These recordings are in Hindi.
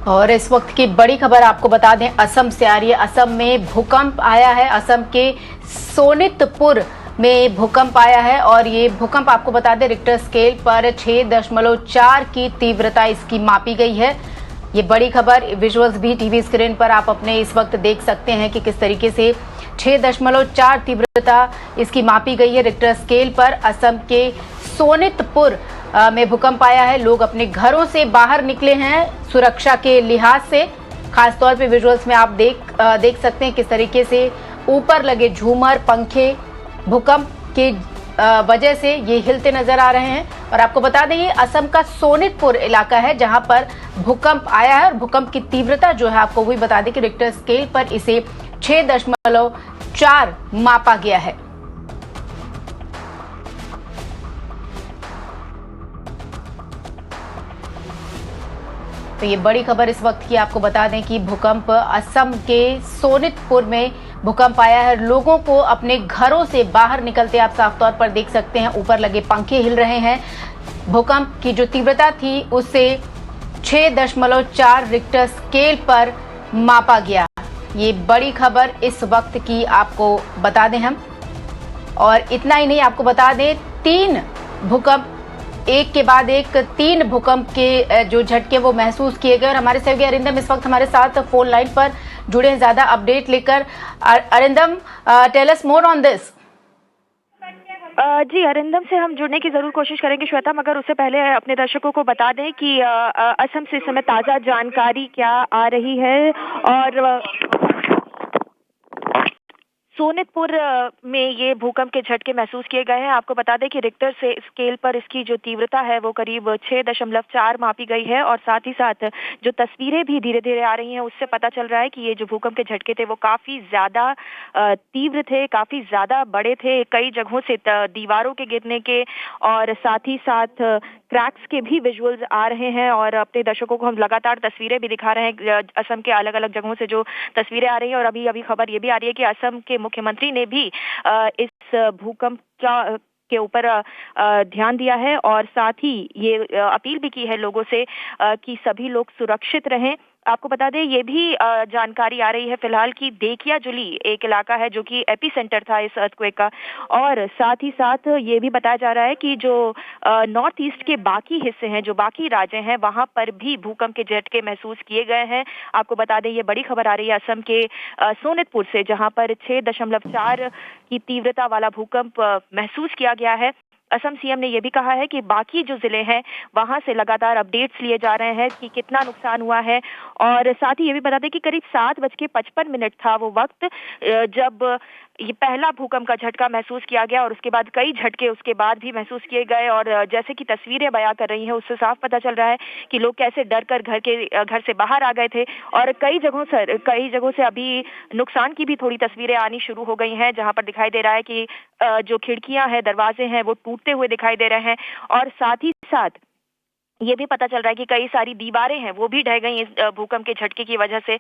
और इस वक्त की बड़ी खबर आपको बता दें, असम से आ रही है। असम में भूकंप आया है। असम के सोनितपुर में भूकंप आया है और ये भूकंप आपको बता दें रिक्टर स्केल पर 6.4 की तीव्रता इसकी मापी गई है। ये बड़ी खबर, विजुअल्स भी टीवी स्क्रीन पर आप अपने इस वक्त देख सकते हैं कि किस तरीके से 6.4 तीव्रता इसकी मापी गई है रिक्टर स्केल पर। असम के सोनितपुर में भूकंप आया है। लोग अपने घरों से बाहर निकले हैं सुरक्षा के लिहाज से। खासतौर पे विजुअल्स में आप देख सकते हैं किस तरीके से ऊपर लगे झूमर, पंखे भूकंप के वजह से ये हिलते नजर आ रहे हैं। और आपको बता दें, ये असम का सोनितपुर इलाका है जहां पर भूकंप आया है और भूकंप की तीव्रता जो है आपको वही बता दें कि रिक्टर स्केल पर इसे 6.4 मापा गया है। तो ये बड़ी खबर इस वक्त की आपको बता दें कि भूकंप असम के सोनितपुर में भूकंप आया है। लोगों को अपने घरों से बाहर निकलते आप साफ तौर पर देख सकते हैं, ऊपर लगे पंखे हिल रहे हैं। भूकंप की जो तीव्रता थी उससे 6.4 रिक्टर स्केल पर मापा गया। ये बड़ी खबर इस वक्त की आपको बता दें हम। और इतना ही नहीं, आपको बता दें 3 भूकंप एक के बाद एक 3 भूकंप के जो झटके वो महसूस किए गए। और हमारे सहयोगी अरिंदम इस वक्त हमारे साथ फोन लाइन पर जुड़े हैं ज्यादा अपडेट लेकर। Arindam, tell us more on this. जी, अरिंदम से हम जुड़ने की जरूर कोशिश करेंगे श्वेता, मगर उससे पहले अपने दर्शकों को बता दें कि असम से इस समय ताजा जानकारी क्या आ रही है। और सोनितपुर में ये भूकंप के झटके महसूस किए गए हैं। आपको बता दें कि रिक्टर से स्केल पर इसकी जो तीव्रता है वो करीब 6.4 मापी गई है। और साथ ही साथ जो तस्वीरें भी धीरे धीरे आ रही हैं उससे पता चल रहा है कि ये जो भूकंप के झटके थे वो काफी ज्यादा तीव्र थे, काफी ज्यादा बड़े थे। कई जगहों से दीवारों के गिरने के और साथ ही साथ क्रैक्स के भी विजुअल्स आ रहे हैं। और अपने दर्शकों को हम लगातार तस्वीरें भी दिखा रहे हैं असम के अलग अलग जगहों से जो तस्वीरें आ रही हैं। और अभी अभी खबर ये भी आ रही है कि असम के मुख्यमंत्री ने भी इस भूकंप के ऊपर ध्यान दिया है और साथ ही ये अपील भी की है लोगों से कि सभी लोग सुरक्षित रहें। आपको बता दें, ये भी जानकारी आ रही है फिलहाल कि देखिया जुली एक इलाका है जो कि एपी सेंटर था इस अर्थक्वेक का। और साथ ही साथ ये भी बताया जा रहा है कि जो नॉर्थ ईस्ट के बाकी हिस्से हैं, जो बाकी राज्य हैं, वहां पर भी भूकंप के झटके महसूस किए गए हैं। आपको बता दें, ये बड़ी खबर आ रही है असम के सोनितपुर से, जहां पर 6.4 की तीव्रता वाला भूकंप महसूस किया गया है। असम सीएम ने यह भी कहा है कि बाकी जो जिले हैं वहां से लगातार अपडेट्स लिए जा रहे हैं कि कितना नुकसान हुआ है। और साथ ही ये भी बता दें कि करीब 7:55 था वो वक्त जब ये पहला भूकंप का झटका महसूस किया गया। और उसके बाद कई झटके उसके बाद भी महसूस किए गए। और जैसे कि तस्वीरें बयां कर रही हैं उससे साफ पता चल रहा है कि लोग कैसे डर कर घर से बाहर आ गए थे। और कई जगहों से अभी नुकसान की भी थोड़ी तस्वीरें आनी शुरू हो गई हैं, जहां पर दिखाई दे रहा है कि जो खिड़कियां हैं, दरवाजे हैं, वो टूटते हुए दिखाई दे रहे हैं। और साथ ही साथ ये भी पता चल रहा है कि कई सारी दीवारें हैं वो भी ढह गई इस भूकंप के झटके की वजह से।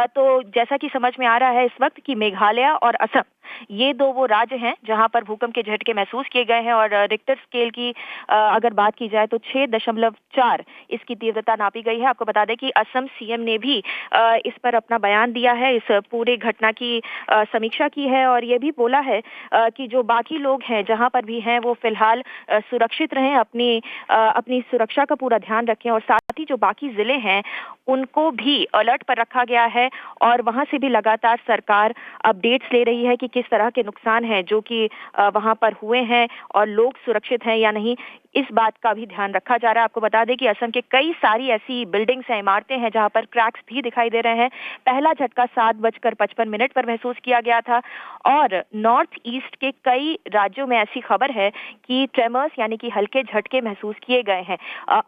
तो जैसा कि समझ में आ रहा है इस वक्त कि मेघालय और असम, ये दो वो राज्य हैं जहां पर भूकंप के झटके महसूस किए गए हैं। और रिक्टर स्केल की अगर बात की जाए तो 6.4 इसकी तीव्रता नापी गई है। आपको बता दें कि असम सीएम ने भी इस पर अपना बयान दिया है, इस पूरे घटना की समीक्षा की है। और ये भी बोला है कि जो बाकी लोग हैं जहां पर भी हैं वो फिलहाल सुरक्षित रहें, अपनी सुरक्षा का पूरा ध्यान रखें। और साथ ही जो बाकी जिले हैं उनको भी अलर्ट पर रखा गया है और वहां से भी लगातार सरकार अपडेट्स ले रही है कि किस तरह के नुकसान हैं जो कि वहां पर हुए हैं और लोग सुरक्षित हैं या नहीं, इस बात का भी ध्यान रखा जा रहा है। आपको बता दें कि असम के कई सारी ऐसी बिल्डिंग्स हैं, इमारतें हैं जहां पर क्रैक्स भी दिखाई दे रहे हैं। पहला झटका 7:55 पर महसूस किया गया था। और नॉर्थ ईस्ट के कई राज्यों में ऐसी खबर है कि ट्रेमर्स यानी कि हल्के झटके महसूस किए गए हैं।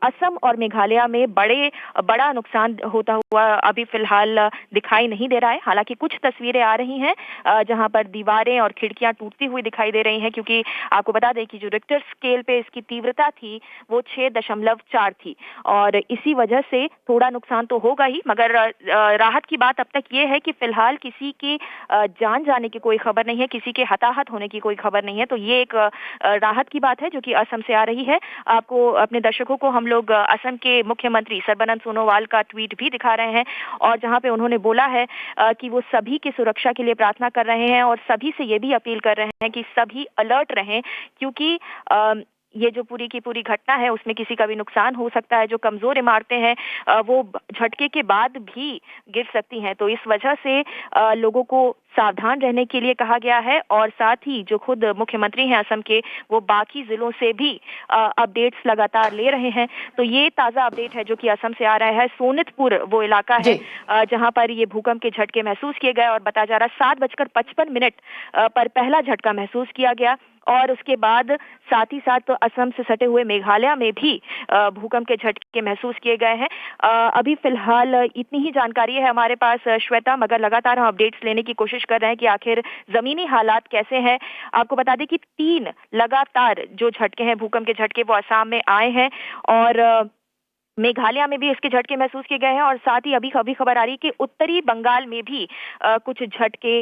असम और मेघालय में बड़ा नुकसान होता हुआ अभी फिलहाल दिखाई नहीं दे रहा है। हालांकि कुछ तस्वीरें आ रही हैं जहां पर दीवारें और खिड़कियां टूटती हुई दिखाई दे रही हैं, क्योंकि आपको बता दें कि जो रिक्टर स्केल पे इसकी तीव्रता तीव्रता थी वो 6.4 थी और इसी वजह से थोड़ा नुकसान तो होगा ही, मगर राहत की बात अब तक ये है कि फिलहाल किसी की जान जाने की कोई खबर नहीं है, किसी के हताहत होने की कोई खबर नहीं है। तो ये एक राहत की बात है जो कि असम से आ रही है। आपको अपने दर्शकों को हम लोग असम के मुख्यमंत्री सर्बानंद सोनोवाल का ट्वीट भी दिखा रहे हैं और जहां पे उन्होंने बोला है कि वो सभी की सुरक्षा के लिए प्रार्थना कर रहे हैं और सभी से ये भी अपील कर रहे हैं कि सभी अलर्ट रहें, क्योंकि ये जो पूरी की पूरी घटना है उसमें किसी का भी नुकसान हो सकता है। जो कमजोर इमारतें हैं वो झटके के बाद भी गिर सकती हैं, तो इस वजह से लोगों को सावधान रहने के लिए कहा गया है और साथ ही जो खुद मुख्यमंत्री हैं असम के, वो बाकी जिलों से भी अपडेट्स लगातार ले रहे हैं। तो ये ताज़ा अपडेट है जो कि असम से आ रहा है। सोनितपुर वो इलाका है जहां पर ये भूकंप के झटके महसूस किए गए और बताया जा रहा है 7:55 पर पहला झटका महसूस किया गया और उसके बाद साथ ही साथ तो असम से सटे हुए मेघालय में भी भूकंप के झटके महसूस किए गए हैं। अभी फिलहाल इतनी ही जानकारी है हमारे पास श्वेता, मगर लगातार हम अपडेट्स लेने की कोशिश कर रहे हैं कि आखिर जमीनी हालात कैसे हैं। आपको बता दें कि 3 लगातार जो झटके हैं भूकंप के झटके वो असम में आए हैं और मेघालय में भी इसके झटके महसूस किए गए हैं और साथ ही अभी खबर आ रही है कि उत्तरी बंगाल में भी कुछ झटके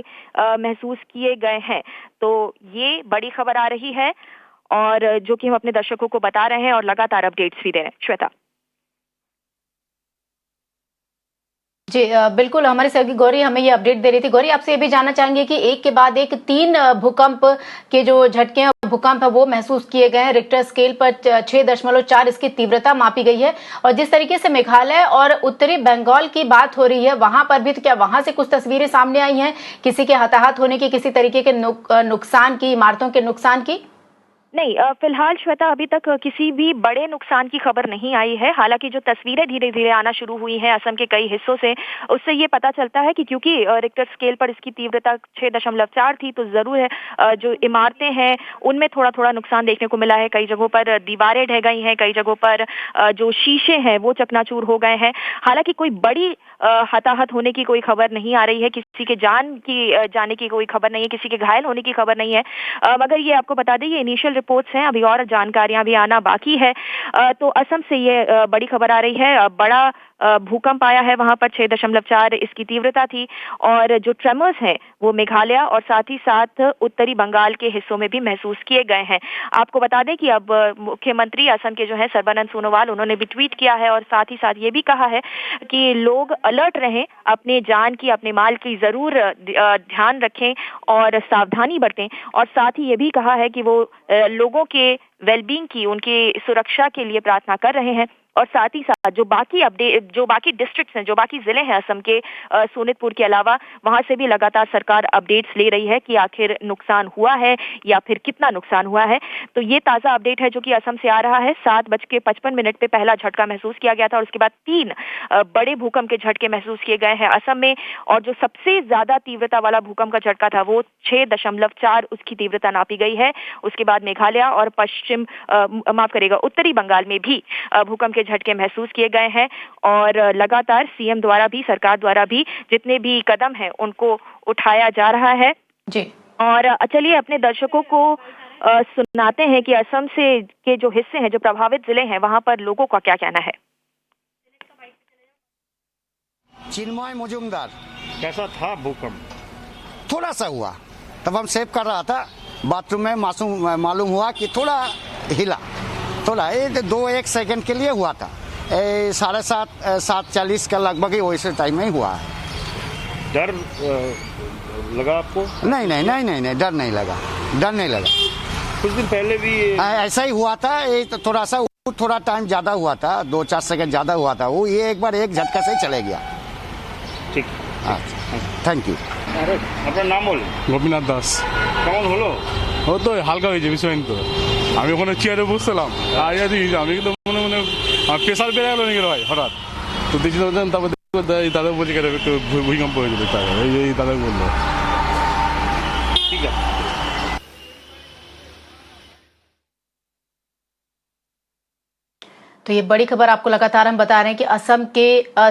महसूस किए गए हैं। तो ये बड़ी खबर आ रही है और जो कि हम अपने दर्शकों को बता रहे हैं और लगातार अपडेट्स भी दे रहे हैं। श्वेता जी बिल्कुल, हमारे सहयोगी गौरी हमें ये अपडेट दे रही थी। गौरी, आपसे ये भी जानना चाहेंगे कि एक के बाद एक 3 भूकंप के जो झटके हैं, भूकंप है वो महसूस किए गए हैं। रिक्टर स्केल पर 6.4 इसकी तीव्रता मापी गई है और जिस तरीके से मेघालय और उत्तरी बंगाल की बात हो रही है वहां पर भी, तो क्या वहां से कुछ तस्वीरें सामने आई हैं किसी के हताहत होने की, किसी तरीके के नुकसान की, इमारतों के नुकसान की? नहीं, फिलहाल श्वेता अभी तक किसी भी बड़े नुकसान की खबर नहीं आई है। हालांकि जो तस्वीरें धीरे धीरे आना शुरू हुई हैं असम के कई हिस्सों से, उससे ये पता चलता है कि क्योंकि रिक्टर स्केल पर इसकी तीव्रता 6.4 थी, तो जरूर है जो इमारतें हैं उनमें थोड़ा थोड़ा नुकसान देखने को मिला है। कई जगहों पर दीवारें ढह गई हैं, कई जगहों पर जो शीशे हैं वो चकनाचूर हो गए हैं। हालांकि कोई बड़ी हताहत होने की कोई खबर नहीं आ रही है, किसी के जाने की कोई खबर नहीं है, किसी के घायल होने की खबर नहीं है। मगर ये आपको बता दें ये इनिशियल रिपोर्ट्स हैं, अभी और जानकारियां भी आना बाकी है। तो असम से ये बड़ी खबर आ रही है। बड़ा भूकंप आया है वहां पर 6.4 इसकी तीव्रता थी और जो ट्रेमर्स हैं वो मेघालय और साथ ही साथ उत्तरी बंगाल के हिस्सों में भी महसूस किए गए हैं। आपको बता दें कि अब मुख्यमंत्री असम के जो है सर्बानंद सोनोवाल, उन्होंने भी ट्वीट किया है और साथ ही साथ ये भी कहा है कि लोग अलर्ट रहें, अपने जान की, अपने माल की जरूर ध्यान रखें और सावधानी बरतें। और साथ ही ये भी कहा है कि वो लोगों के वेलबींग की, उनकी सुरक्षा के लिए प्रार्थना कर रहे हैं। और साथ ही साथ जो बाकी डिस्ट्रिक्ट्स हैं, जो बाकी जिले हैं असम के, सोनितपुर के अलावा, वहां से भी लगातार सरकार अपडेट्स ले रही है कि आखिर नुकसान हुआ है या फिर कितना नुकसान हुआ है। तो ये ताजा अपडेट है जो कि असम से आ रहा है। 7:55 पे पहला झटका महसूस किया गया था और उसके बाद 3 बड़े भूकंप के झटके महसूस किए गए हैं असम में और जो सबसे ज्यादा तीव्रता वाला भूकंप का झटका था वो 6.4 उसकी तीव्रता नापी गई है। उसके बाद मेघालय और उत्तरी बंगाल में भी भूकंप के झटके महसूस किए गए हैं और लगातार सीएम द्वारा भी, सरकार द्वारा भी जितने भी कदम हैं उनको उठाया जा रहा है जी। और चलिए अपने दर्शकों को सुनाते हैं कि असम से के जो हिस्से हैं, जो प्रभावित जिले हैं, वहां पर लोगों का क्या कहना है। चिन्मय मजुमदार। कैसा था भूकंप? थोड़ा सा हुआ, तब हम सेव कर रहा था, बाथरूम में मालूम हुआ कि थोड़ा हिला, थोड़ा 2-1 सेकंड के लिए हुआ था। 7:30 का लगभग ही वैसे टाइम में ही हुआ है। डर लगा आपको? नहीं, डर नहीं लगा। कुछ दिन पहले भी ऐसा ही हुआ था। तो थोड़ा टाइम ज्यादा हुआ था, 2-4 सेकंड ज्यादा हुआ था। वो ये एक बार एक झटका से चले गया। ঠিক, আচ্ছা, থ্যাংক ইউ। আপনার নাম বলুন। গোপীনাথ দাস। কেমন হলো? ও তো হালকা হয়েছে বিষয় তো, আমি ওখানে চেয়ারে বসছিলাম, আর আমি কিন্তু মনে মনে আমার প্রেশার বেড়ে গেল নাকি ভাই হঠাৎ, তো দেখছি তারপর দাদা বলছে একটু ভূমিকম্প হয়ে যাবে, এই দাদা বললো। ঠিক আছে। तो ये बड़ी खबर आपको लगातार हम बता रहे हैं कि असम के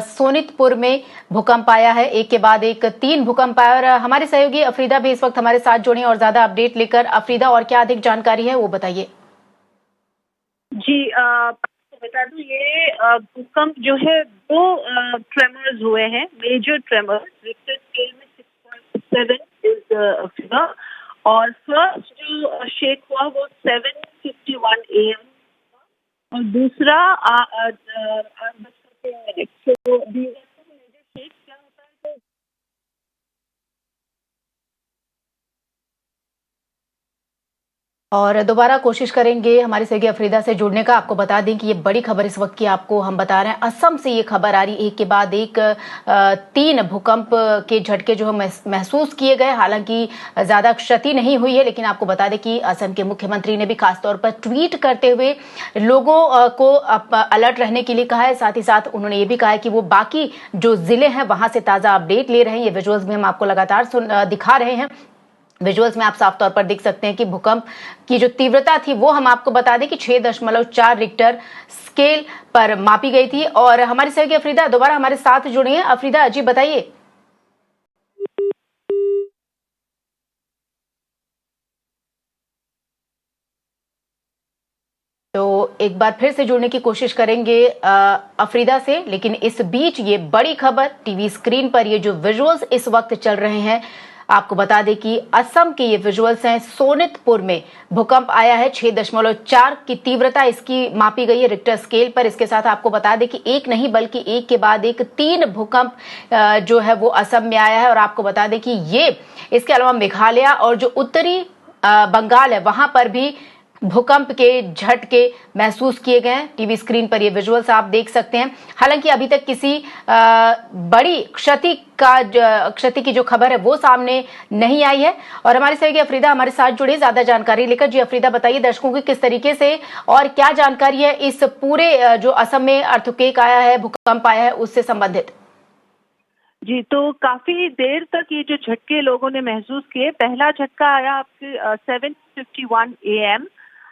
सोनितपुर में भूकंप आया है, एक के बाद एक 3 भूकंप आया। और हमारे सहयोगी अफरीदा भी इस वक्त हमारे साथ जुड़ी और ज्यादा अपडेट लेकर। अफरीदा, और क्या अधिक जानकारी है वो बताइए। जी आपको बता दूं ये भूकंप जो है दो ट्रेमर्स हुए हैं, मेजर ट्रेमर्स रिक्टर स्केल में 6.7 इज फिगर, और फर्स्ट जो शेक हुआ वो 7:51 AM और दूसरा 8:03 तो these are two major shakes। क्या होता है कि और दोबारा कोशिश करेंगे हमारी सहयोगी अफरीदा से जुड़ने का। आपको बता दें कि ये बड़ी खबर इस वक्त की आपको हम बता रहे हैं। असम से ये खबर आ रही, एक के बाद एक 3 भूकंप के झटके जो है महसूस किए गए। हालांकि ज्यादा क्षति नहीं हुई है, लेकिन आपको बता दें कि असम के मुख्यमंत्री ने भी खासतौर पर ट्वीट करते हुए लोगों को अलर्ट रहने के लिए कहा है। साथ ही साथ उन्होंने ये भी कहा है कि वो बाकी जो जिले हैं वहां से ताजा अपडेट ले रहे हैं। ये विजुअल्स भी हम आपको लगातार दिखा रहे हैं। विजुअल्स में आप साफ तौर पर देख सकते हैं कि भूकंप की जो तीव्रता थी वो हम आपको बता दें कि 6.4 रिक्टर स्केल पर मापी गई थी। और हमारी सहयोगी अफरीदा दोबारा हमारे साथ जुड़ी हैं। अफरीदा जी बताइए। तो एक बार फिर से जुड़ने की कोशिश करेंगे अफरीदा से, लेकिन इस बीच ये बड़ी खबर टीवी स्क्रीन पर ये जो विजुअल्स इस वक्त चल रहे हैं, आपको बता दें कि असम के ये विजुअल्स हैं। सोनितपुर में भूकंप आया है, 6.4 की तीव्रता इसकी मापी गई है रिक्टर स्केल पर। इसके साथ आपको बता दें कि एक नहीं बल्कि एक के बाद एक 3 भूकंप जो है वो असम में आया है। और आपको बता दें कि ये इसके अलावा मेघालय और जो उत्तरी बंगाल है वहां पर भी भूकंप के झटके महसूस किए गए हैं। टीवी स्क्रीन पर ये विजुअल्स आप देख सकते हैं। हालांकि अभी तक किसी बड़ी क्षति की जो खबर है वो सामने नहीं आई है। और हमारी सहयोगी अफरीदा हमारे साथ जुड़ी ज्यादा जानकारी लेकर। जी अफरीदा बताइए दर्शकों को किस तरीके से और क्या जानकारी है इस पूरे जो असम में अर्थक्वेक आया है, भूकंप आया है, उससे संबंधित। जी, तो काफी देर तक ये जो झटके लोगों ने महसूस किए, पहला झटका आया आपके 7:51 AM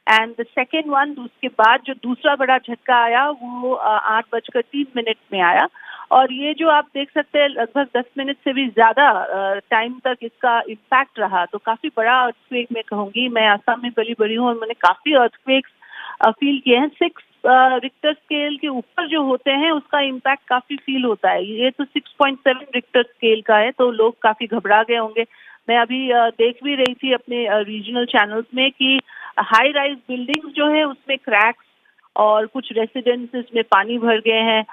and the second one, उसके बाद जो दूसरा बड़ा झटका आया वो 8:03 में आया। और ये जो आप देख सकते हैं लगभग 10 मिनट से भी ज्यादा टाइम तक इसका इम्पैक्ट रहा, तो काफी बड़ा अर्थक्वेक मैं कहूंगी। मैं असम में पली बड़ी हूँ और मैंने काफी अर्थक्वेक्स फील किए हैं। 6 रिक्टर स्केल के ऊपर जो होते हैं उसका इम्पैक्ट काफी फील होता है। ये तो 6.7 रिक्टर स्केल का है, तो लोग काफी घबरा गए होंगे। मैं अभी देख भी रही थी अपने रीजनल चैनल्स में कि हाई राइज बिल्डिंग्स जो है उसमें क्रैक्स और कुछ रेसिडेंसेस में पानी भर गए हैं।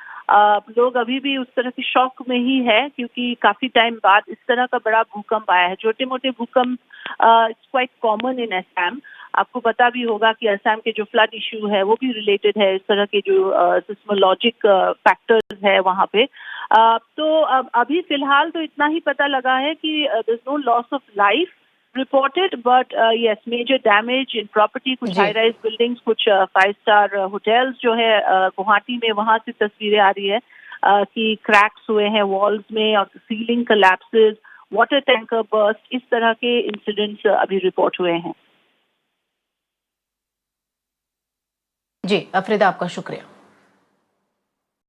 लोग अभी भी उस तरह की शॉक में ही है, क्योंकि काफी टाइम बाद इस तरह का बड़ा भूकंप आया है। छोटे मोटे भूकंप it's quite common in Assam. आपको पता भी होगा कि असम के जो फ्लड इशू है वो भी रिलेटेड है इस तरह के जो सिस्मोलॉजिक फैक्टर्स है वहाँ पे। तो अभी फिलहाल तो इतना ही पता लगा है कि there is no loss of life reported, but yes, major damage in property, कुछ हाई राइज बिल्डिंग्स, कुछ 5-star होटल्स जो है गुवाहाटी में, वहां से तस्वीरें आ रही है कि क्रैक्स हुए हैं वॉल्स में और ceiling collapses, water tanker burst, इस तरह के इंसिडेंट्स अभी रिपोर्ट हुए हैं। जी अफरीदा आपका शुक्रिया।